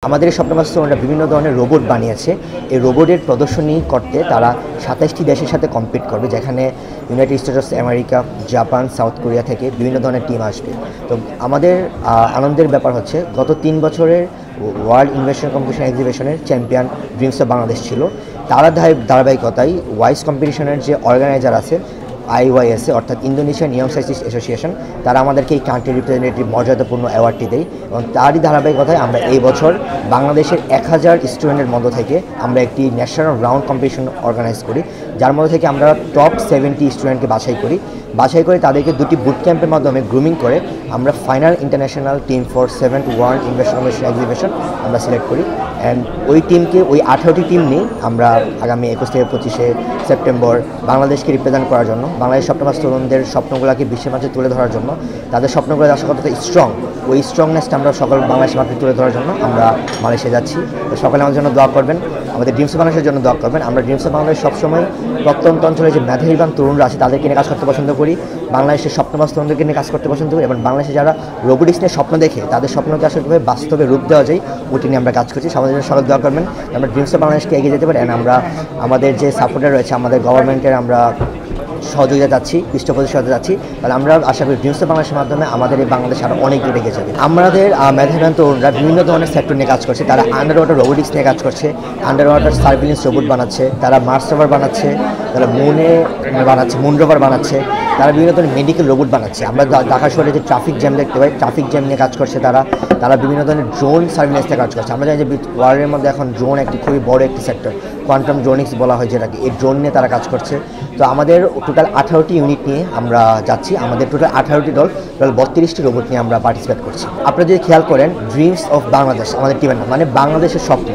আমাদের স্বপ্নবাস তরুণরা বিভিন্ন ধরনের রোবট বানিয়েছে। এই রোবটের প্রদর্শনী করতে তারা ২৭টি দেশের সাথে কম্পিট করবে, যেখানে United states of America, Japan, south Korea থেকে বিভিন্ন ধরনের টিম আসবে। তো আমাদের আনন্দের ব্যাপার হচ্ছে গত ৩ বছরের ওয়ার্ল্ড ইনভেনশন কম্পিটিশন এক্সিবিশনের চ্যাম্পিয়ন ড্রিমস অফ বাংলাদেশ ছিল। তারা ধারাবাহিকতায় ওয়াইস কম্পিটিশনের যে অর্গানাইজার আছে IYSA অর্থাৎ ইন্দোনেশিয়ান ইয়ং সায়েন্টিস্ট অ্যাসোসিয়েশন, তারা আমাদেরকে এই কান্ট্রি রিপ্রেজেন্টেটিভ মর্যাদাপূর্ণ অ্যাওয়ার্ডটি দেয় এবং তারই ধারাবাহিকতায় আমরা এই বছর বাংলাদেশের ১,০০০ স্টুডেন্টের মধ্য থেকে আমরা একটি ন্যাশনাল রাউন্ড কম্পিটিশন অর্গানাইজ করি, যার মধ্যে থেকে আমরা টপ 70 স্টুডেন্টকে বাছাই করে তাদেরকে দুটি বুট ক্যাম্পের মাধ্যমে গ্রুমিং করে আমরা final international team for 7th world invention competition exhibition আমরা সিলেক্ট করি। অ্যান্ড ওই টিমকে, ওই 18টি টিম নিয়ে আমরা আগামী 21 থেকে 25শে সেপ্টেম্বর বাংলাদেশকে রিপ্রেজেন্ট করার জন্য, বাংলাদেশ স্বপ্নবাস তরুণদের স্বপ্নগুলোকে বিশ্বের মাঝে তুলে ধরার জন্য, তাদের স্বপ্নগুলো আসলে কতটা স্ট্রং, ওই স্ট্রংনেসটা আমরা সকল বাংলাদেশের মাঝে তুলে ধরার জন্য আমরা মালয়েশিয়া যাচ্ছি। তো সকালে আমাদের জন্য দোয়া করবেন, আমাদের ড্রিমস অফ বাংলাদেশের জন্য দোয়া করবেন। আমরা ড্রিমস অফ বাংলাদেশ সবসময় প্রত্যন্ত অঞ্চলে যে মেধাবী তরুণরা আছে তাদেরকে নিয়ে কাজ করতে পছন্দ করি, বাংলাদেশের স্বপ্নবাস তরুণদেরকে নিয়ে কাজ করতে পছন্দ করি এবং বাংলাদেশে যারা রোবোটিক্স নিয়ে স্বপ্ন দেখে তাদের স্বপ্নকে আসলে কীভাবে বাস্তবে রূপ দেওয়া যায় ওটি নিয়ে আমরা কাজ করছি। সমাজের জন্য সবাই দোয়া করবেন, আমরা ড্রিমস অফ বাংলাদেশকে এগিয়ে যেতে পারি। আমরা আমাদের যে সাপোর্টার রয়েছে, আমাদের গভর্নমেন্টের আমরা সহযোগিতা চাচ্ছি, পৃষ্ঠপোষকতা সহযোগিতা চাচ্ছি, তাহলে আমরা আশা করি ড্রিমস অফ বাংলাদেশের মাধ্যমে আমাদের এই বাংলাদেশ আরও অনেক দূরে এগিয়ে যাবে। আমাদের মেধাবী তরুণরা বিভিন্ন ধরনের সেক্টর নিয়ে কাজ করছে, তারা আন্ডার ওয়াটার রোবোটিক্স নিয়ে কাজ করছে, আন্ডার ওয়াটার সার্ভিলেন্স রোবট বানাচ্ছে, তারা মার্স রোভার বানাচ্ছে, তারা মুন রোভার বানাচ্ছে, তারা বিভিন্ন ধরনের মেডিকেল রোবট বানাচ্ছে। আমরা ঢাকা শহরে যে ট্রাফিক জ্যাম দেখতে পাই, ট্রাফিক জ্যাম নিয়ে কাজ করছে তারা বিভিন্ন ধরনের ড্রোন সার্ভিলেন্স নিয়ে কাজ করছে। আমরা জানি যে ওয়ার্ল্ডের মধ্যে এখন ড্রোন একটি খুবই বড় একটি সেক্টর, কোয়ান্টাম ড্রোনিক্স বলা হয় যেটাকে, এই ড্রোন নিয়ে তারা কাজ করছে। তো আমাদের টোটাল 18টি ইউনিট নিয়ে আমরা যাচ্ছি, আমাদের টোটাল 18টি দল, টোটাল 32টি রোবট নিয়ে আমরা পার্টিসিপেট করছি। আপনারা যদি খেয়াল করেন, ড্রিমস অফ বাংলাদেশ আমাদের টিমের নাম, মানে বাংলাদেশের স্বপ্ন।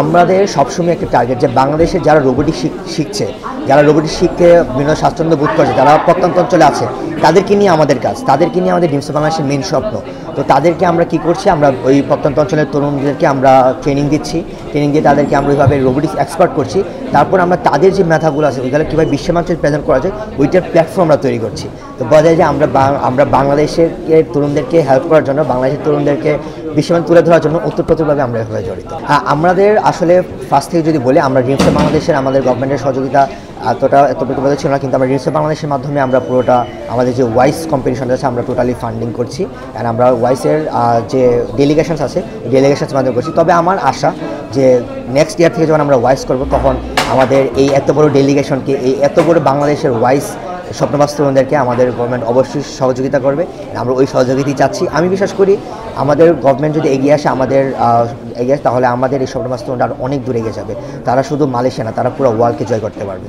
আমাদের সবসময় একটা টার্গেট যে বাংলাদেশে যারা রোবোটিক্স শিখছে, যারা রোবোটিক্স শিখতে বিভিন্ন স্বাচ্ছন্দ্য বোধ করছে, যারা প্রত্যন্ত অঞ্চলে আছে, তাদেরকে নিয়ে আমাদের কাজ, তাদেরকে নিয়ে আমাদের ড্রিমস অফ বাংলাদেশের মেন স্বপ্ন। তো তাদেরকে আমরা কী করছি, আমরা ওই প্রত্যন্ত অঞ্চলের তরুণদেরকে আমরা ট্রেনিং দিয়ে তাদেরকে আমরা ওইভাবে রোবোটিক্স এক্সপার্ট করছি। তারপর আমরা তাদের যে মেধাগুলো আছে ওইগুলো কীভাবে বিশ্বের মাঝে প্রেজেন্ট করা যায় ওইটার প্ল্যাটফর্ম আমরা তৈরি করছি। তো বোঝা যায় যে আমরা বাংলাদেশের তরুণদেরকে হেল্প করার জন্য, বাংলাদেশের তরুণদেরকে বিশ্বের তুলে ধরার জন্য ওতপ্রোতভাবে আমরা এভাবে জড়িত। আমাদের আসলে ফার্স্ট থেকে যদি বলি, আমরা ড্রিমস অফ বাংলাদেশের আমাদের গভর্নমেন্টের সহযোগিতা এতটুকু ছিল না, কিন্তু আমরা ড্রিমস অফ বাংলাদেশের মাধ্যমে আমরা পুরোটা আমাদের যে ওয়াইস কম্পিটিশনটা আছে আমরা টোটালি ফান্ডিং করছি। অ্যান্ড আমরা ওয়াইসের যে ডেলিগেশনস আছে ডেলিগেশনস মাধ্যমে করছি। তবে আমার আশা যে নেক্সট ইয়ার থেকে যখন আমরা ওয়াইস করব, তখন আমাদের এই এত বড় ডেলিগেশনকে, এই এত বড় বাংলাদেশের ওয়াইস স্বপ্নবাস তরুণদেরকে আমাদের গভর্নমেন্ট অবশ্যই সহযোগিতা করবে। আমরা ওই সহযোগিতাই চাচ্ছি। আমি বিশ্বাস করি আমাদের গভর্নমেন্ট যদি এগিয়ে আসে, তাহলে আমাদের এই স্বপ্নবাস তরুণরা আরও অনেক দূরে এগিয়ে যাবে। তারা শুধু মালয়েশিয়া না, তারা পুরো ওয়ার্ল্ডকে জয় করতে পারবে।